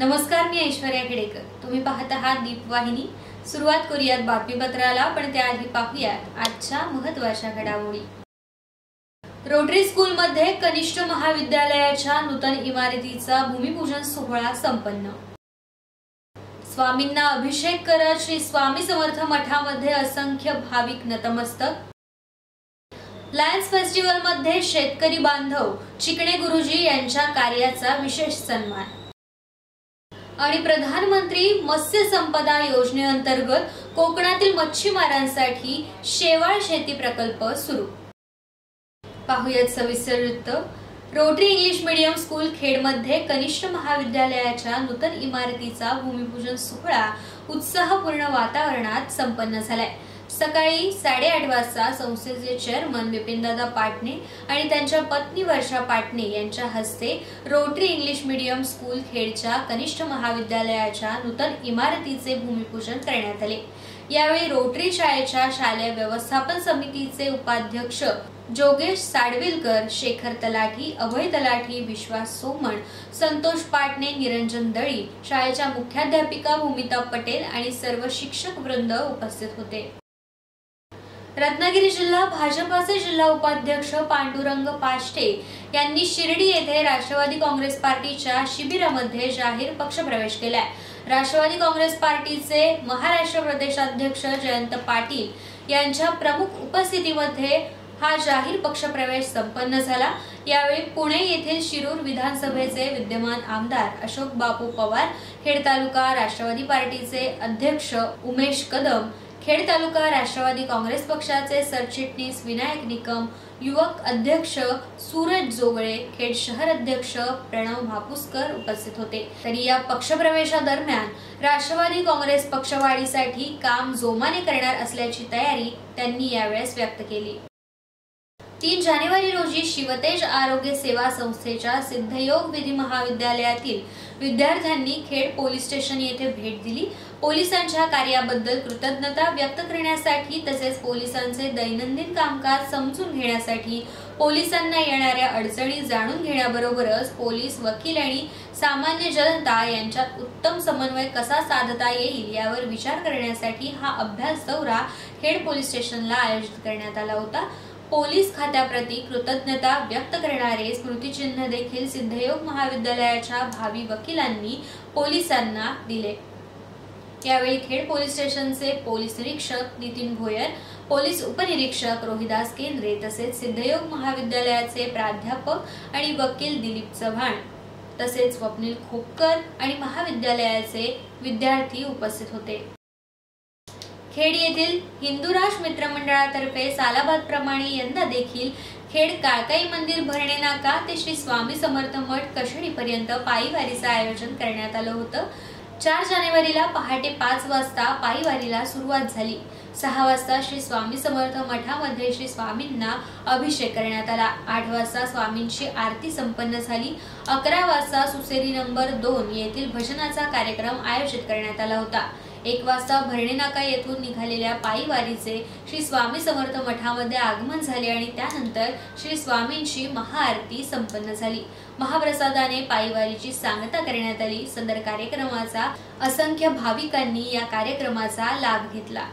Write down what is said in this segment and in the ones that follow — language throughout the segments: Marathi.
नमस्कार, मी ऐश्वर्या खेडेकर। तुम्ही पाहत आहात दीपवाहिनी। सुरुवात करूयात बातमीपत्राला, पण त्याआधी पाहूयात आजच्या महत्त्वाच्या घडामोडी। रोटरी स्कूल मध्ये कनिष्ठ महाविद्यालयाच्या नूतन इमारतीचा भूमिपूजन सोहळा संपन्न। स्वामींना अभिषेक करत श्री स्वामी समर्थ मठामध्ये असंख्य भाविक नतमस्तक। लायन्स फेस्टिवल मध्ये शेतकरी बांधव चिकणे गुरुजी यांच्या कार्याचा विशेष सन्मान। आणि प्रधानमंत्री मत्स्य संपदा योजनेअंतर्गत कोकणातील मच्छीमारांसाठी शेवाळ शेती प्रकल्प सुरू। पाहूयात सविस्तर वृत्त। रोटरी इंग्लिश मीडियम स्कूल खेडमध्ये कनिष्ठ महाविद्यालयाच्या नूतन इमारतीचा भूमिपूजन सोहळा उत्साहपूर्ण वातावरणात संपन्न झालाय। सकाळी 8:30 वाजता संस्थेचे चेअरमन विपिनदादा पाटणे आणि त्यांच्या पत्नी वर्षा पाटणे यांच्या हस्ते रोटरी इंग्लिश मीडियम स्कूल खेडच्या कनिष्ठ महाविद्यालयाच्या नूतन इमारतीचे भूमिपूजन करण्यात आले। यावेळी रोटरी शाळेच्या शालेय व्यवस्थापन समितीचे उपाध्यक्ष जोगेश साडविलकर, शेखर तलाठी, अभय तलाठी, विश्वास सोमण, संतोष पाटणे, निरंजन दळी, शाळेच्या मुख्याध्यापिका भूमिता पटेल आणि सर्व शिक्षक वृंद उपस्थित होते। रत्नागिरी जिल्हा भाजपाचे जिल्हा उपाध्यक्ष पांडुरंग पाष्टे यांनी शिर्डी येथे राष्ट्रवादी काँग्रेस पार्टीच्या शिबिरामध्ये जाहीर पक्षप्रवेश केलाय। राष्ट्रवादी काँग्रेस पार्टीचे महाराष्ट्र प्रदेशाध्यक्ष जयंत पाटील यांच्या प्रमुख उपस्थितीमध्ये हा जाहीर पक्षप्रवेश संपन्न झाला। यावेळी पुणे येथील शिरूर विधानसभेचे विद्यमान आमदार अशोक बापू पवार, खेड तालुका राष्ट्रवादी पार्टीचे अध्यक्ष उमेश कदम, खेड तालुका राष्ट्रवादी काँग्रेस पक्षाचे सरचिटणीस विनायक निकम, युवक अध्यक्ष सूरज जोगळे, खेड शहर अध्यक्ष प्रणव भापुसकर उपस्थित होते। तरी या पक्षप्रवेशादरम्यान राष्ट्रवादी काँग्रेस पक्षवाढीसाठी काम जोमाने करणार असल्याची तयारी त्यांनी यावेळेस व्यक्त केली। 3 जानेवारी रोजी शिवतेज आरोग्य सेवा संस्थेच्या सिद्धयोग विधी महाविद्यालयातील विद्यार्थ्यांनी खेड पोलीस स्टेशन येथे भेट दिली। पोलिसांच्या कार्याबद्दल कृतज्ञता व्यक्त करण्यासाठी तसेच पोलिसांचे दैनंदिन कामकाज समजून घेण्यासाठी पोलिसांना येणाऱ्या अडचणी जाणून घेण्याबरोबरच पोलीस, वकील आणि सामान्य जनता यांच्यात उत्तम समन्वय कसा साधता येईल यावर विचार करण्यासाठी हा अभ्यास दौरा खेड पोलीस स्टेशनला आयोजित करण्यात आला होता। पोलीस खात्याप्रती कृतज्ञता व्यक्त करणारे स्मृतिचिन्ह देखील सिद्धयोग महाविद्यालयाच्या भावी वकिलांनी पोलिसांना दिले। यावेळी खेड पोलीस स्टेशनचे पोलीस निरीक्षक नितीन भोयर, पोलीस उपनिरीक्षक रोहिदास केंद्रे तसेच सिद्धयोग महाविद्यालयाचे प्राध्यापक आणि वकील दिलीप चव्हाण तसेच स्वप्नील खोपकर आणि महाविद्यालयाचे विद्यार्थी उपस्थित होते। खेड येथील हिंदुराज मित्रमंडळातर्फे सालाबाद प्रमाणे यंदा देखील खेड काळकाई मंदिर भरणे नाका ते श्री स्वामी समर्थ मठ कशेडीपर्यंत पायीवारीचं आयोजन करण्यात आलं होतं। 4 जानेवारीला पहाटे 5 वाजता पायीवारीला सुरुवात झाली। 6 वाजता श्री स्वामी समर्थ मठामध्ये श्री स्वामींना अभिषेक करण्यात आला। 8 वाजता स्वामींची आरती संपन्न झाली। 11 वाजता सुसेरी नंबर 2 येथील भजनाचा कार्यक्रम आयोजित करण्यात आला होता। 1 वाजता भरणे नाका येथून निघालेल्या पायीवारीचे श्री स्वामी समर्थ मठामध्ये आगमन झाले आणि त्यानंतर श्री स्वामींची महाआरती संपन्न झाली। महाप्रसादाने पायीवारीची सांगता करण्यात आली। सदर कार्यक्रमाचा असंख्य भाविकांनी या कार्यक्रमाचा लाभ घेतला।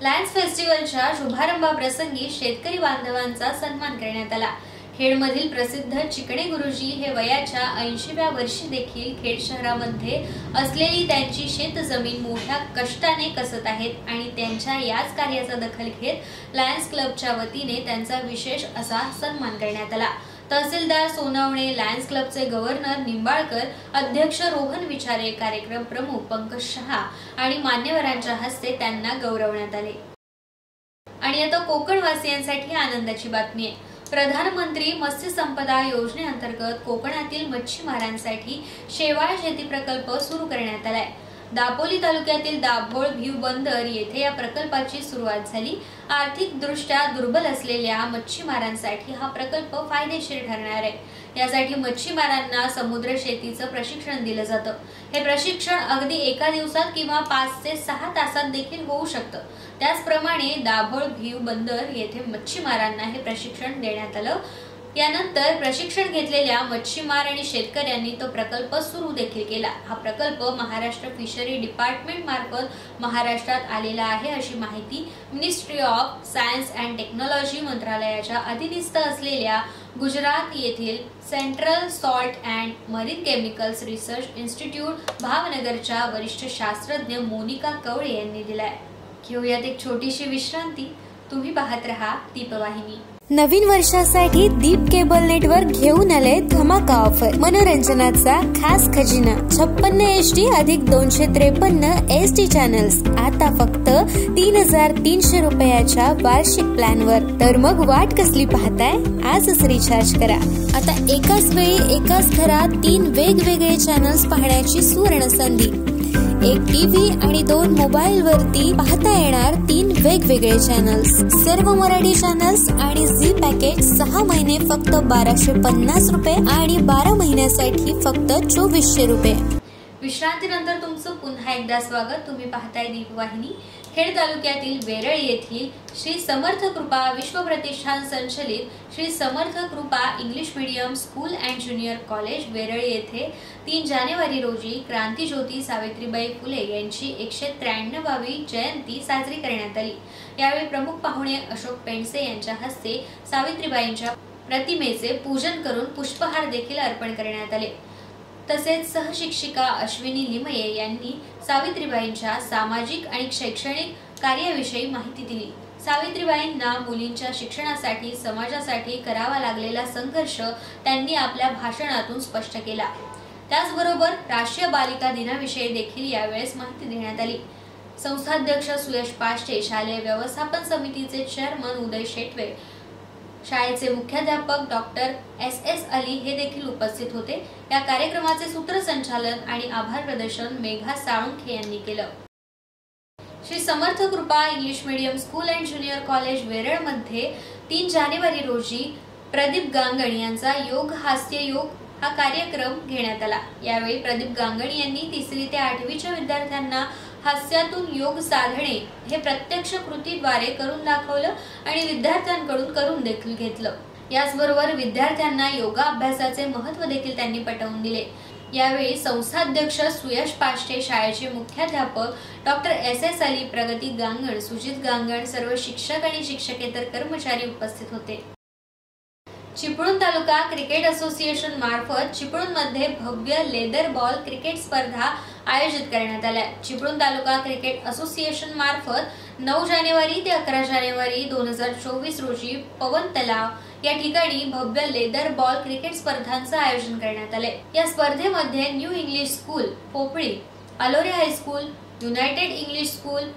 लायन्स फेस्टिवलच्या शुभारंभाप्रसंगी शेतकरी बांधवांचा सन्मान करण्यात आला। खेडमधील प्रसिद्ध चिकणे गुरुजी हे वयाच्या 80व्या वर्षी देखील खेड शहरामध्ये असलेली त्यांची शेतजमीन मोठ्या कष्टाने कसत आहेत आणि त्यांच्या याच कार्याचा दखल घेत लायन्स क्लबच्या वतीने त्यांचा विशेष असा सन्मान करण्यात आला। तहसीलदार सोनवणे, लायन्स क्लबचे गव्हर्नर निंबाळकर, अध्यक्ष रोहन विचारे, कार्यक्रम प्रमुख पंकज शहा आणि मान्यवरांच्या हस्ते त्यांना गौरवण्यात आले। आणि आता कोकणवासियांसाठी आनंदाची बातमी आहे। प्रधानमंत्री मत्स्य संपदा योजनेअंतर्गत कोकणातील मच्छीमारांसाठी शेवाळ शेती प्रकल्प सुरू करण्यात आलाय। दापोली तालुक्यातील दाभोळ व्ह्यू बंदर येथे या प्रकल्पाची सुरुवात झाली। आर्थिक दृष्ट्या दुर्बल असलेल्या मच्छीमारांसाठी हा प्रकल्प फायदेशीर ठरणार आहे। यासाठी मच्छीमारांना समुद्र शेतीचं प्रशिक्षण दिलं जातं। हे प्रशिक्षण अगदी एका दिवसात किंवा 5 ते 6 तासात देखील होऊ शकतं। त्याचप्रमाणे दाभोळ व्ह्यू बंदर येथे मच्छीमारांना हे प्रशिक्षण देण्यात आलं। यानंतर प्रशिक्षण घेतलेल्या मच्छीमार आणि शेतकऱ्यांनी तो प्रकल्प सुरू देखील केला। हा प्रकल्प महाराष्ट्र फिशरी डिपार्टमेंट मार्फत महाराष्ट्रात आलेला आहे अशी माहिती ministry of science and technology मंत्रालयाच्या अधीनस्थ असलेल्या गुजरात येथील central salt and marine chemicals research institute भावनगरच्या वरिष्ठ शास्त्रज्ञ मोनिका कवळे यांनी दिलाय। घेऊयात एक छोटीशी विश्रांती। तुम्ही पाहत रहा दीपवाहिनी। नवीन वर्षासाठी दीप केबल नेटवर्क घेऊन आले धमाका ऑफर। मनोरंजनाचा खास खजिना 56 HD अधिक 253 SD चॅनल्स आता फक्त 3300 रुपयाच्या वार्षिक प्लॅनवर। तर मग वाट कसली पाहताय, आजच रिचार्ज करा। आता एकाच वेळी एकाच घरात 3 वेगवेगळे चॅनल्स पाहण्याची सुवर्ण संधी। एक टीव्ही आणि 2 मोबाईल वरती पाहता येणार 3 वेगवेगळे चॅनल्स। सर्व मराठी चॅनल्स आणि झी पॅकेज 6 महिने फक्त 1250 रुपये आणि 12 महिन्यासाठी फक्त 2400 रुपये। विश्रांतीनंतर तुमचं पुन्हा एकदा स्वागत। तुम्ही पाहताय दीपवाहिनी। खेड तालुक्यातील वेरळ येथील श्री समर्थ कृपा विश्व प्रतिष्ठान संचलित Shri Samarth Krupa English medium school and junior college Veral येथे 3 जानेवारी रोजी क्रांतीज्योती सावित्रीबाई फुले यांची 193वी जयंती साजरी करण्यात आली। यावेळी प्रमुख पाहुणे अशोक पेंडसे यांच्या हस्ते सावित्रीबाईंच्या प्रतिमेचे पूजन करून पुष्पहार देखील अर्पण करण्यात आले। तसेच सहशिक्षिका अश्विनी लिमये यांनी सावित्रीबाईंच्या सामाजिक आणि शैक्षणिक कार्याविषयी माहिती दिली। सावित्रीबाईंना मुलींच्या शिक्षणासाठी समाजासाठी करावा लागलेला संघर्ष त्यांनी आपल्या भाषणातून स्पष्ट केला। त्याचबरोबर राष्ट्रीय बालिका दिनाविषयी देखील यावेळेस माहिती देण्यात आली। संस्थाध्यक्ष सुयश पाष्टे, शालेय व्यवस्थापन समितीचे चेअरमन उदय शेटवे, शाळेचे मुख्याध्यापक डॉक्टर SS अली हे देखील उपस्थित होते। या कार्यक्रमाचे सूत्रसंचालन आणि आभार प्रदर्शन मेघा साळुंखे यांनी केलं। Shri Samarth Krupa English medium school and junior college Veral मध्ये 3 जानेवारी रोजी प्रदीप गांगण यांचा योग हास्य योग हा कार्यक्रम घेण्यात आला। यावेळी प्रदीप गांगण यांनी 3री ते 8वीच्या विद्यार्थ्यांना हास्यातून योग साधणे हे प्रत्यक्ष कृतीद्वारे करून दाखवलं आणि विद्यार्थ्यांकडून करून देखील घेतलं। याचबरोबर विद्यार्थ्यांना योगा अभ्यासाचे महत्त्व देखील त्यांनी पटवून दिले। यावेळी संस्थाध्यक्ष सुयश पाष्टे, शाळेचे मुख्याध्यापक डॉक्टर SS अली, प्रगती गांगण, सुजित गांगण, सर्व शिक्षक आणि शिक्षकेतर कर्मचारी उपस्थित होते। चिपळूण तालुका क्रिकेट असोसिएशन मार्फत चिपळूण मध्ये भव्य लेदर बॉल क्रिकेट स्पर्धा आयोजित करण्यात आल्या। चिपळूण तालुका क्रिकेट असोसिएशन मार्फत 9 जानेवारी ते 11 जानेवारी 2024 रोजी पवन तलाव या ठिकाणी भव्य लेदर बॉल क्रिकेट स्पर्धांचं आयोजन करण्यात आले। या स्पर्धेमध्ये new English school Popali, Alore high school, United English school,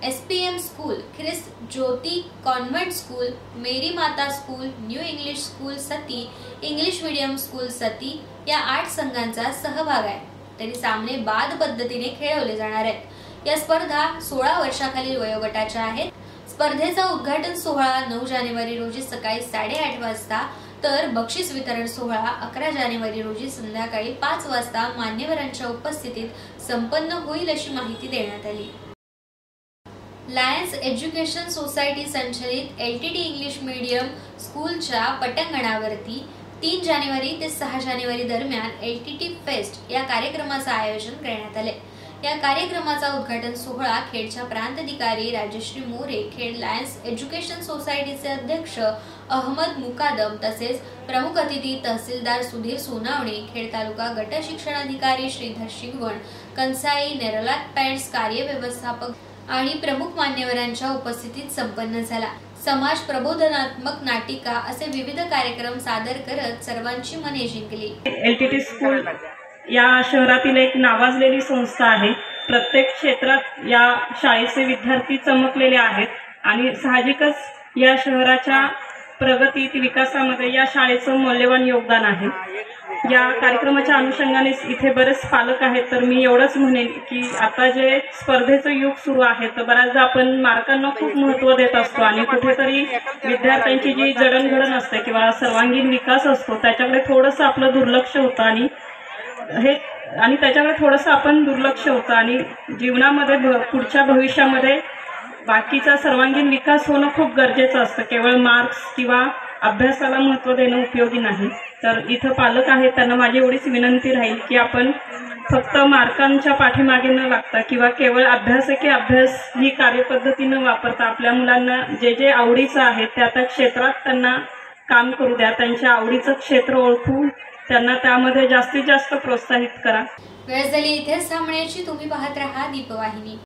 SPM school, Christ Jyoti convent school, Mary Mata school, new English school Sati, English medium school Sati या 8 संघांचा सहभाग आहे। तरी सामने बाद पद्धतीने खेळवले जाणार आहेत। या स्पर्धा 16 वर्षाखालील वयोगटाच्या आहेत। स्पर्धेचा उद्घाटन सोहळा 9 जानेवारी रोजी सकाळी 8:30 वाजता तर बक्षीस वितरण सोहळा 11 जानेवारी रोजी संध्याकाळी 5 वाजता मान्यवरांच्या उपस्थितीत संपन्न होईल अशी माहिती देण्यात आली। लायन्स एज्युकेशन सोसायटी संचलित LTT इंग्लिश मीडियम स्कूलच्या पटांगणावरती 3 जानेवारी ते 6 जानेवारी दरम्यान LTT फेस्ट या कार्यक्रमाचे आयोजन करण्यात आले। या कार्यक्रमाचा उद्घाटन सोहळा खेडच्या प्रांताधिकारी राजश्री मोरे, खेड लायन्स एज्युकेशन सोसायटीचे अध्यक्ष अहमद मुकादम तसेच प्रमुख अतिथी तहसीलदार सुधीर सोनावणे, खेड तालुका गट शिक्षणाधिकारी श्रीधर शिगवण, कंसाई नेरलात पॅन्ट्स कार्यव्यवस्थापक आणि प्रमुख मान्यवरांच्या उपस्थितीत संपन्न झाला। समाज प्रबोधनात्मक नाटिका असे विविध कार्यक्रम सादर करत सर्वांची मने जिंकली। LTT स्कूल या शहरातील एक नावाजलेली संस्था आहे। प्रत्येक क्षेत्रात या शाळेचे विद्यार्थी चमकलेले आहेत आणि साहजिकच या शहराच्या प्रगतीत विकासामध्ये या शाळेचं मौल्यवान योगदान आहे। या कार्यक्रमाच्या अनुषंगाने इथे बरेच पालक आहेत, तर मी एवढंच म्हणेन की आता जे स्पर्धेचं युग सुरू आहे तर बऱ्याचदा आपण मार्कांना खूप महत्त्व देत असतो आणि कुठेतरी विद्यार्थ्यांची जी जडणघडण असते किंवा सर्वांगीण विकास असतो त्याच्याकडे थोडंसं आपलं दुर्लक्ष होतं आणि त्याच्याकडे थोडंसं आपण दुर्लक्ष होतं आणि जीवनामध्ये पुढच्या भविष्यामध्ये बाकीचा सर्वांगीण विकास होणं खूप गरजेचं असतं। केवळ मार्क्स किंवा अभ्यासाला महत्त्व देणं उपयोगी नाही. तर इथं पालक आहेत त्यांना माझी एवढीच विनंती राहील की आपण फक्त मार्कांच्या पाठीमागे न लागता किंवा केवळ अभ्यास की अभ्यास ही कार्यपद्धती न वापरता आपल्या मुलांना जे जे आवडीचं आहे त्या त्या क्षेत्रात त्यांना काम करू द्या. त्यांच्या आवडीचं क्षेत्र ओळखून त्यांना त्यामध्ये जास्तीत जास्त प्रोत्साहित करा. वेळ झाली इथेच थांबण्याची. तुम्ही पाहत राहा दीपवाहिनी.